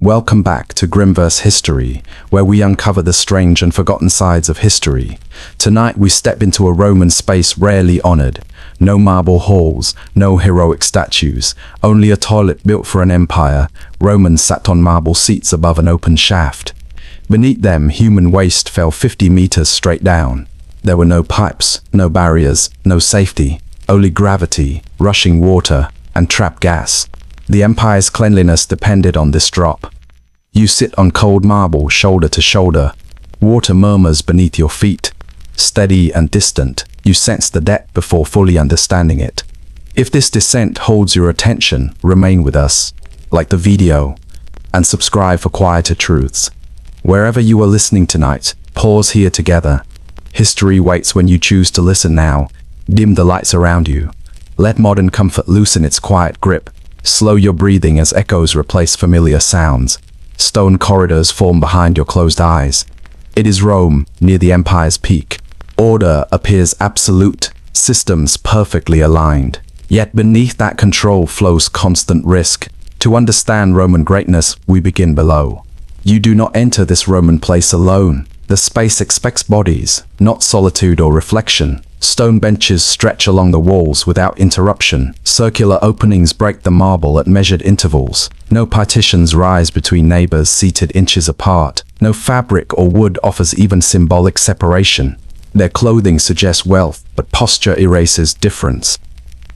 Welcome back to Grimverse History, where we uncover the strange and forgotten sides of history. Tonight we step into a Roman space rarely honored. No marble halls, no heroic statues, only a toilet built for an empire. Romans sat on marble seats above an open shaft. Beneath them, human waste fell 50 meters straight down. There were no pipes, no barriers, no safety, only gravity, rushing water, and trapped gas. The empire's cleanliness depended on this drop. You sit on cold marble, shoulder to shoulder. Water murmurs beneath your feet. Steady and distant, you sense the depth before fully understanding it. If this descent holds your attention, remain with us, like the video, and subscribe for quieter truths. Wherever you are listening tonight, pause here together. History waits when you choose to listen now. Dim the lights around you. Let modern comfort loosen its quiet grip. Slow your breathing as echoes replace familiar sounds. Stone corridors form behind your closed eyes. It is Rome, near the empire's peak. Order appears absolute, systems perfectly aligned. Yet beneath that control flows constant risk. To understand Roman greatness, we begin below. You do not enter this Roman place alone. The space expects bodies, not solitude or reflection. Stone benches stretch along the walls without interruption. Circular openings break the marble at measured intervals. No partitions rise between neighbors seated inches apart. No fabric or wood offers even symbolic separation. Their clothing suggests wealth, but posture erases difference.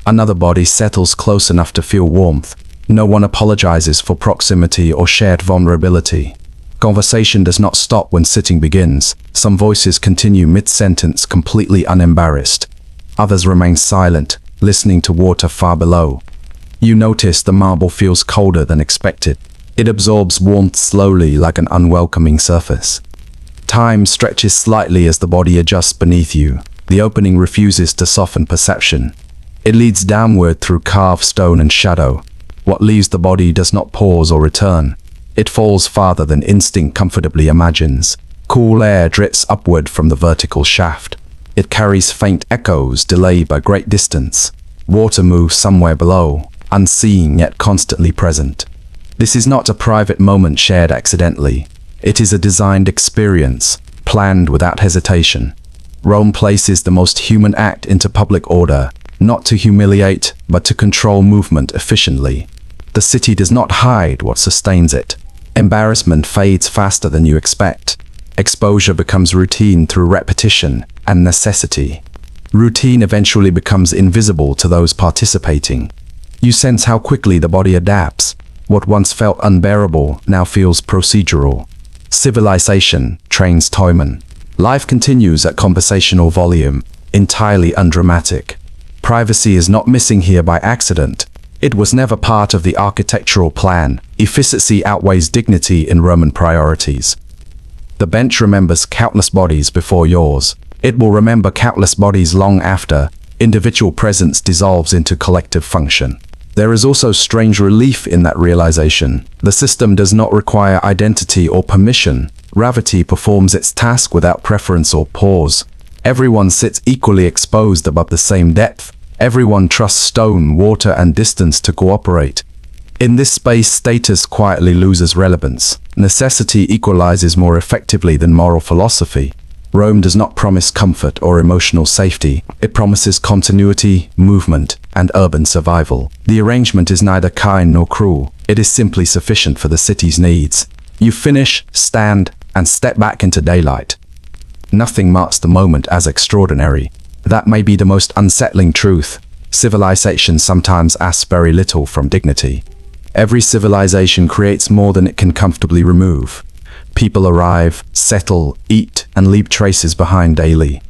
Another body settles close enough to feel warmth. No one apologizes for proximity or shared vulnerability. Conversation does not stop when sitting begins. Some voices continue mid-sentence completely unembarrassed. Others remain silent, listening to water far below. You notice the marble feels colder than expected. It absorbs warmth slowly like an unwelcoming surface. Time stretches slightly as the body adjusts beneath you. The opening refuses to soften perception. It leads downward through carved stone and shadow. What leaves the body does not pause or return. It falls farther than instinct comfortably imagines. Cool air drifts upward from the vertical shaft. It carries faint echoes delayed by great distance. Water moves somewhere below, unseen yet constantly present. This is not a private moment shared accidentally. It is a designed experience, planned without hesitation. Rome places the most human act into public order, not to humiliate, but to control movement efficiently. The city does not hide what sustains it. Embarrassment fades faster than you expect. Exposure becomes routine through repetition and necessity. Routine eventually becomes invisible to those participating. You sense how quickly the body adapts. What once felt unbearable now feels procedural. Civilization trains Toyman. Life continues at conversational volume, entirely undramatic. Privacy is not missing here by accident. It was never part of the architectural plan. Efficiency outweighs dignity in Roman priorities. The bench remembers countless bodies before yours. It will remember countless bodies long after. Individual presence dissolves into collective function. There is also strange relief in that realization. The system does not require identity or permission. Gravity performs its task without preference or pause. Everyone sits equally exposed above the same depth. Everyone trusts stone, water, and distance to cooperate. In this space, status quietly loses relevance. Necessity equalizes more effectively than moral philosophy. Rome does not promise comfort or emotional safety. It promises continuity, movement, and urban survival. The arrangement is neither kind nor cruel. It is simply sufficient for the city's needs. You finish, stand, and step back into daylight. Nothing marks the moment as extraordinary. That may be the most unsettling truth. Civilization sometimes asks very little from dignity. Every civilization creates more than it can comfortably remove. People arrive, settle, eat, and leave traces behind daily.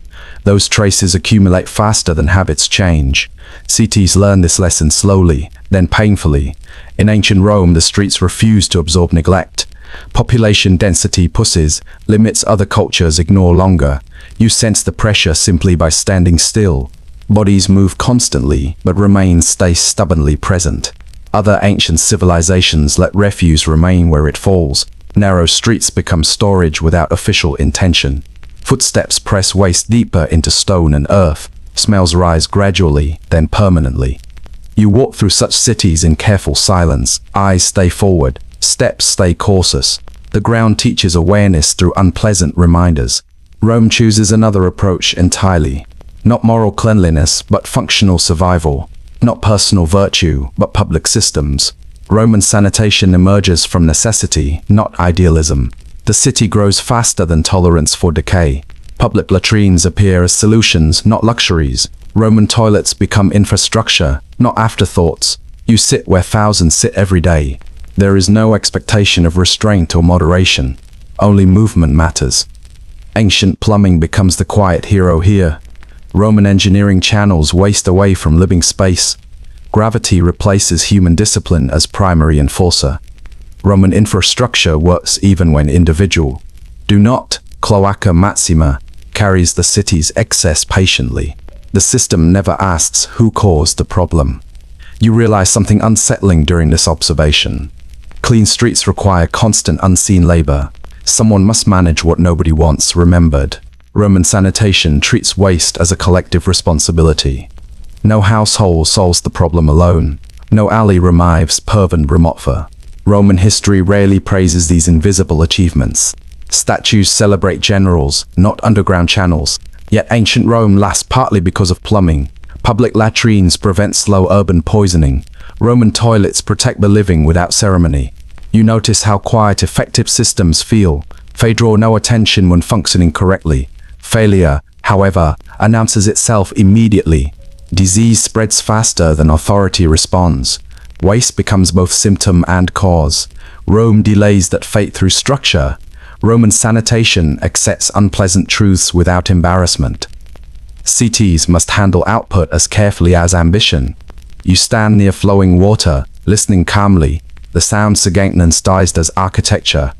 Those traces accumulate faster than habits change. Cities learn this lesson slowly, then painfully. In ancient Rome, the streets refused to absorb neglect. Population density pushes limits other cultures ignore longer. You sense the pressure simply by standing still. Bodies move constantly, but remains stay stubbornly present. Other ancient civilizations let refuse remain where it falls. Narrow streets become storage without official intention. Footsteps press waist deeper into stone and earth. Smells rise gradually, then permanently. You walk through such cities in careful silence. Eyes stay forward, Steps stay cautious. The ground teaches awareness through unpleasant reminders. Rome chooses another approach entirely. Not moral cleanliness, but functional survival. Not personal virtue, but public systems. Roman sanitation emerges from necessity, not idealism. The city grows faster than tolerance for decay. Public latrines appear as solutions, not luxuries. Roman toilets become infrastructure, not afterthoughts. You sit where thousands sit every day. There is no expectation of restraint or moderation. Only movement matters. Ancient plumbing becomes the quiet hero here. Roman engineering channels waste away from living space. Gravity replaces human discipline as primary enforcer. Roman infrastructure works even when individual. Do not, Cloaca Maxima, carries the city's excess patiently. The system never asks who caused the problem. You realize something unsettling during this observation. Clean streets require constant unseen labor. Someone must manage what nobody wants remembered. Roman sanitation treats waste as a collective responsibility. No household solves the problem alone. No alley revives Pervan Brahmotva. Roman history rarely praises these invisible achievements. Statues celebrate generals, not underground channels. Yet ancient Rome lasts partly because of plumbing. Public latrines prevent slow urban poisoning. Roman toilets protect the living without ceremony. You notice how quiet, effective systems feel. They draw no attention when functioning correctly. Failure, however, announces itself immediately. Disease spreads faster than authority responds. Waste becomes both symptom and cause. Rome delays that fate through structure. Roman sanitation accepts unpleasant truths without embarrassment. Cities must handle output as carefully as ambition. You stand near flowing water, listening calmly. The sound disguised as architecture.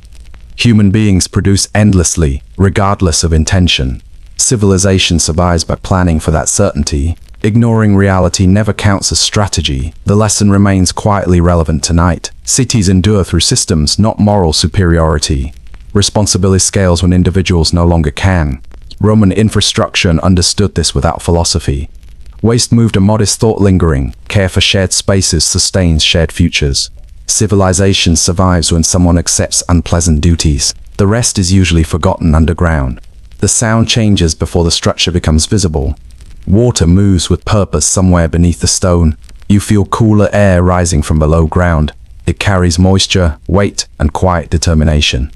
Human beings produce endlessly, regardless of intention. Civilization survives by planning for that certainty. Ignoring reality never counts as strategy. The lesson remains quietly relevant tonight. Cities endure through systems, not moral superiority. Responsibility scales when individuals no longer can. Roman infrastructure understood this without philosophy. Waste moved a modest thought lingering. Care for shared spaces sustains shared futures. Civilization survives when someone accepts unpleasant duties. The rest is usually forgotten underground. The sound changes before the structure becomes visible. Water moves with purpose somewhere beneath the stone. You feel cooler air rising from below ground. It carries moisture, weight, and quiet determination.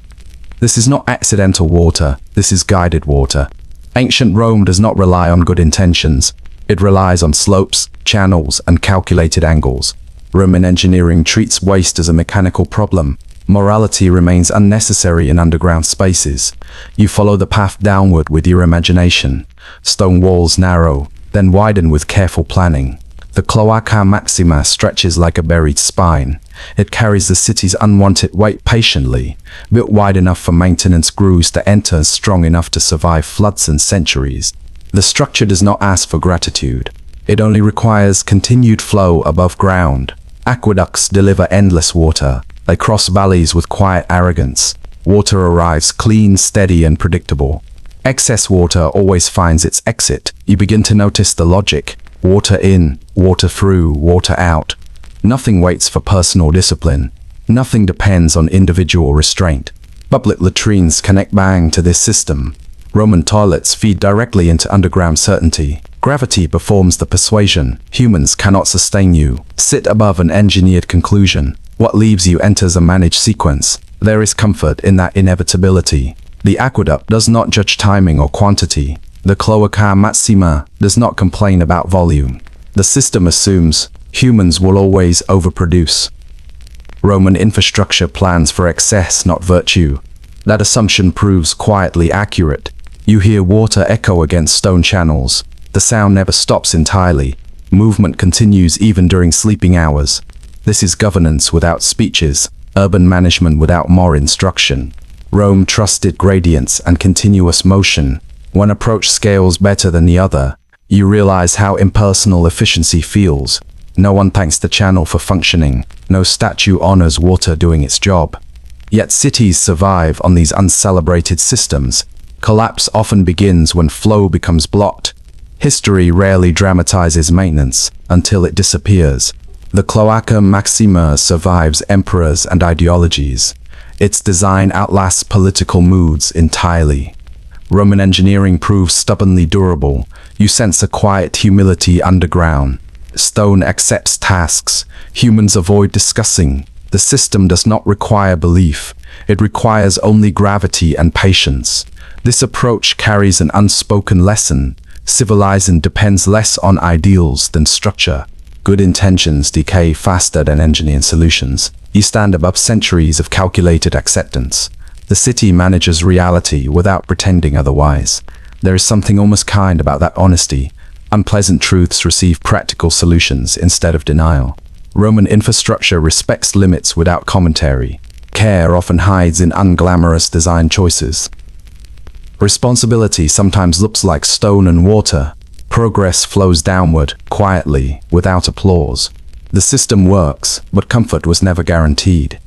This is not accidental water, this is guided water. Ancient Rome does not rely on good intentions. It relies on slopes, channels, and calculated angles. Roman engineering treats waste as a mechanical problem. Morality remains unnecessary in underground spaces. You follow the path downward with your imagination. Stone walls narrow, then widen with careful planning. The Cloaca Maxima stretches like a buried spine. It carries the city's unwanted weight patiently, built wide enough for maintenance crews to enter and strong enough to survive floods and centuries. The structure does not ask for gratitude. It only requires continued flow above ground. Aqueducts deliver endless water. They cross valleys with quiet arrogance. Water arrives clean, steady, and predictable. Excess water always finds its exit. You begin to notice the logic. Water in, water through, water out. Nothing waits for personal discipline. Nothing depends on individual restraint. Public latrines connect bang to this system. Roman toilets feed directly into underground certainty. Gravity performs the persuasion. Humans cannot sustain you. Sit above an engineered conclusion. What leaves you enters a managed sequence. There is comfort in that inevitability. The aqueduct does not judge timing or quantity. The Cloaca Maxima does not complain about volume. The system assumes humans will always overproduce. Roman infrastructure plans for excess, not virtue. That assumption proves quietly accurate. You hear water echo against stone channels. The sound never stops entirely. Movement continues even during sleeping hours. This is governance without speeches, urban management without more instruction. Rome trusted gradients and continuous motion. One approach scales better than the other. You realize how impersonal efficiency feels. No one thanks the channel for functioning. No statue honors water doing its job. Yet cities survive on these uncelebrated systems. Collapse often begins when flow becomes blocked. History rarely dramatizes maintenance until it disappears. The Cloaca Maxima survives emperors and ideologies. Its design outlasts political moods entirely. Roman engineering proves stubbornly durable. You sense a quiet humility underground. Stone accepts tasks. Humans avoid discussing. The system does not require belief. It requires only gravity and patience. This approach carries an unspoken lesson. Civilizing depends less on ideals than structure. Good intentions decay faster than engineered solutions. You stand above centuries of calculated acceptance. The city manages reality without pretending otherwise. There is something almost kind about that honesty. Unpleasant truths receive practical solutions instead of denial. Roman infrastructure respects limits without commentary. Care often hides in unglamorous design choices. Responsibility sometimes looks like stone and water. Progress flows downward, quietly, without applause. The system works, but comfort was never guaranteed.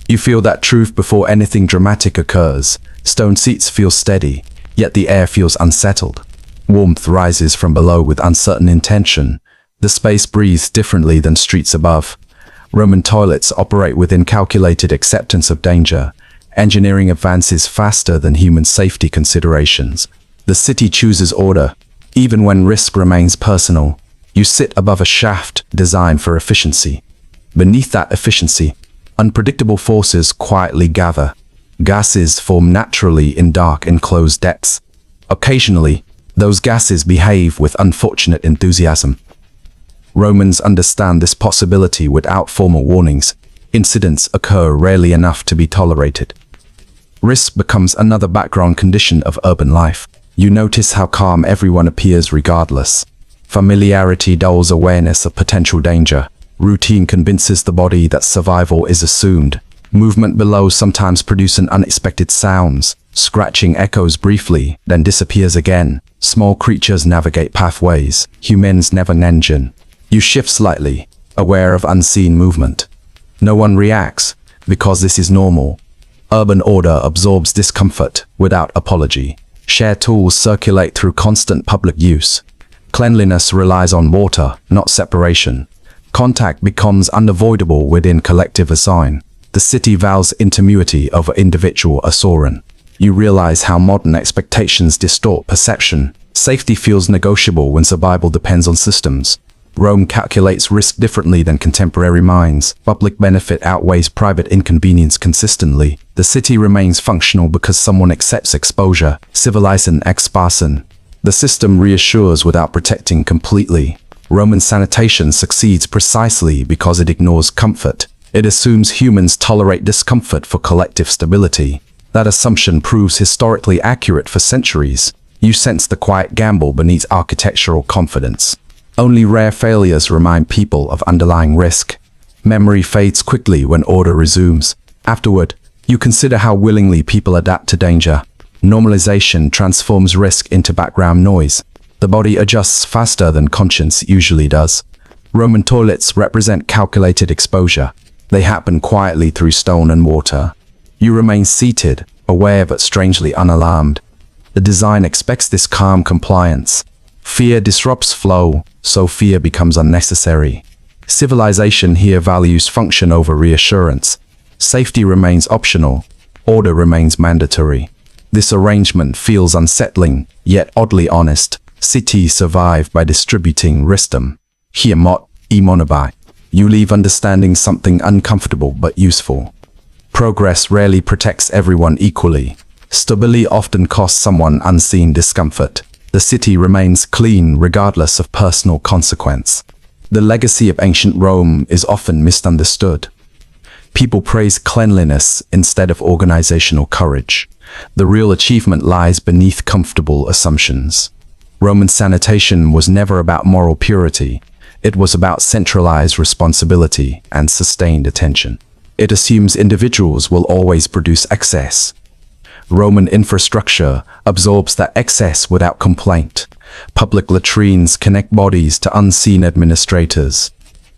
You feel that truth before anything dramatic occurs. Stone seats feel steady, yet the air feels unsettled. Warmth rises from below with uncertain intention. The space breathes differently than streets above. Roman toilets operate within calculated acceptance of danger. Engineering advances faster than human safety considerations. The city chooses order, even when risk remains personal. You sit above a shaft designed for efficiency. Beneath that efficiency, unpredictable forces quietly gather. Gases form naturally in dark enclosed depths. Occasionally, those gases behave with unfortunate enthusiasm. Romans understand this possibility without formal warnings. Incidents occur rarely enough to be tolerated. Risk becomes another background condition of urban life. You notice how calm everyone appears regardless. Familiarity dulls awareness of potential danger. Routine convinces the body that survival is assumed. Movement below sometimes produces unexpected sounds. Scratching echoes briefly, then disappears again. Small creatures navigate pathways. Humans never engine. You shift slightly, aware of unseen movement. No one reacts, because this is normal. Urban order absorbs discomfort without apology. Shared tools circulate through constant public use. Cleanliness relies on water, not separation. Contact becomes unavoidable within collective assign. The city vows intimacy over individual assuran. You realize how modern expectations distort perception. Safety feels negotiable when survival depends on systems. Rome calculates risk differently than contemporary minds. Public benefit outweighs private inconvenience consistently. The city remains functional because someone accepts exposure. Civilizing expansion. The system reassures without protecting completely. Roman sanitation succeeds precisely because it ignores comfort. It assumes humans tolerate discomfort for collective stability. That assumption proves historically accurate for centuries. You sense the quiet gamble beneath architectural confidence. Only rare failures remind people of underlying risk. Memory fades quickly when order resumes. Afterward, you consider how willingly people adapt to danger. Normalization transforms risk into background noise. The body adjusts faster than conscience usually does. Roman toilets represent calculated exposure. They happen quietly through stone and water. You remain seated, aware but strangely unalarmed. The design expects this calm compliance. Fear disrupts flow, so fear becomes unnecessary. Civilization here values function over reassurance. Safety remains optional. Order remains mandatory. This arrangement feels unsettling, yet oddly honest. Cities survive by distributing wisdom. Here mot imonobai. You leave understanding something uncomfortable but useful. Progress rarely protects everyone equally. Stability often costs someone unseen discomfort. The city remains clean regardless of personal consequence. The legacy of ancient Rome is often misunderstood. People praise cleanliness instead of organizational courage. The real achievement lies beneath comfortable assumptions. Roman sanitation was never about moral purity. It was about centralized responsibility and sustained attention. It assumes individuals will always produce excess. Roman infrastructure absorbs that excess without complaint. Public latrines connect bodies to unseen administrators.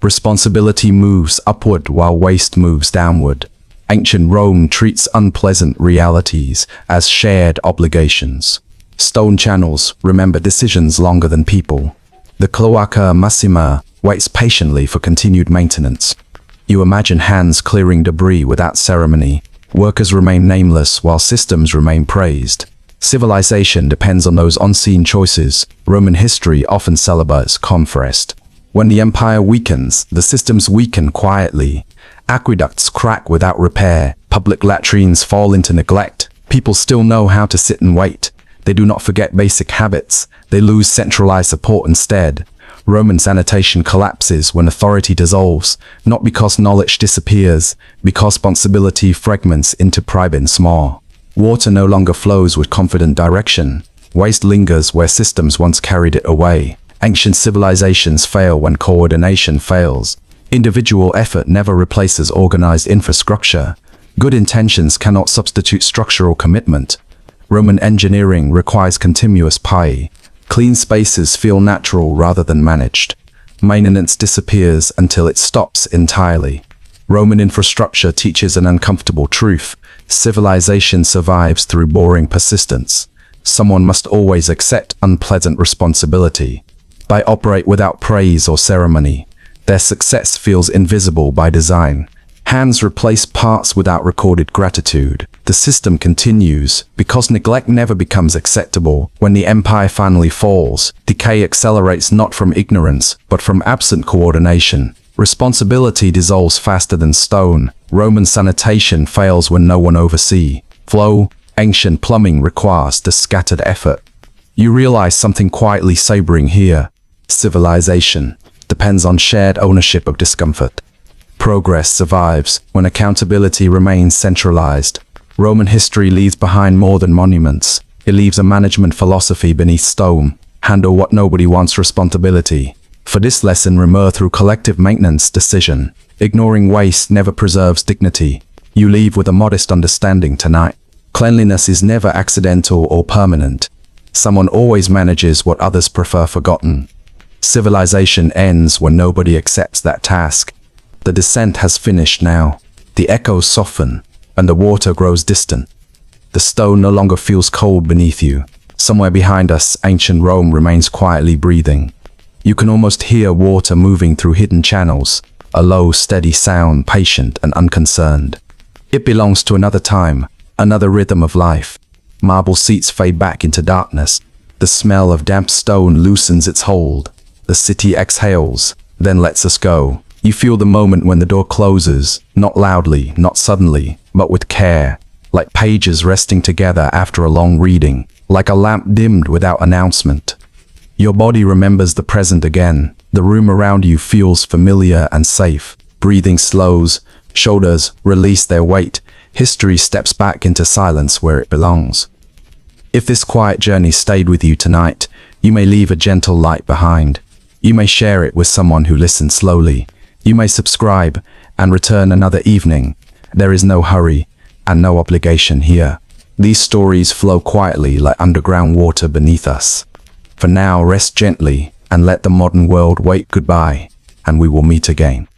Responsibility moves upward while waste moves downward. Ancient Rome treats unpleasant realities as shared obligations. Stone channels remember decisions longer than people. The Cloaca Maxima waits patiently for continued maintenance. You imagine hands clearing debris without ceremony. Workers remain nameless while systems remain praised. Civilization depends on those unseen choices. Roman history often celebrates contrast. When the empire weakens, the systems weaken quietly. Aqueducts crack without repair. Public latrines fall into neglect. People still know how to sit and wait. They do not forget basic habits. They lose centralized support instead. Roman sanitation collapses when authority dissolves, not because knowledge disappears, because responsibility fragments into private and small. Water no longer flows with confident direction. Waste lingers where systems once carried it away. Ancient civilizations fail when coordination fails. Individual effort never replaces organized infrastructure. Good intentions cannot substitute structural commitment. Roman engineering requires continuous piety. Clean spaces feel natural rather than managed. Maintenance disappears until it stops entirely. Roman infrastructure teaches an uncomfortable truth. Civilization survives through boring persistence. Someone must always accept unpleasant responsibility. They operate without praise or ceremony. Their success feels invisible by design. Hands replace parts without recorded gratitude. The system continues because neglect never becomes acceptable. When the empire finally falls, decay accelerates not from ignorance, but from absent coordination. Responsibility dissolves faster than stone. Roman sanitation fails when no one oversees. Flow, ancient plumbing requires the scattered effort. You realize something quietly sobering here. Civilization depends on shared ownership of discomfort. Progress survives when accountability remains centralized. Roman history leaves behind more than monuments. It leaves a management philosophy beneath stone. Handle what nobody wants responsibility. For this lesson, remember through collective maintenance decision. Ignoring waste never preserves dignity. You leave with a modest understanding tonight. Cleanliness is never accidental or permanent. Someone always manages what others prefer forgotten. Civilization ends when nobody accepts that task. The descent has finished now. The echoes soften, and the water grows distant. The stone no longer feels cold beneath you. Somewhere behind us, ancient Rome remains quietly breathing. You can almost hear water moving through hidden channels, a low, steady sound, patient and unconcerned. It belongs to another time, another rhythm of life. Marble seats fade back into darkness. The smell of damp stone loosens its hold. The city exhales, then lets us go. You feel the moment when the door closes, not loudly, not suddenly, but with care, like pages resting together after a long reading, like a lamp dimmed without announcement. Your body remembers the present again. The room around you feels familiar and safe. Breathing slows, shoulders release their weight. History steps back into silence where it belongs. If this quiet journey stayed with you tonight, you may leave a gentle light behind. You may share it with someone who listens slowly. You may subscribe and return another evening. There is no hurry and no obligation here. These stories flow quietly like underground water beneath us. For now, rest gently and let the modern world wait goodbye, and we will meet again.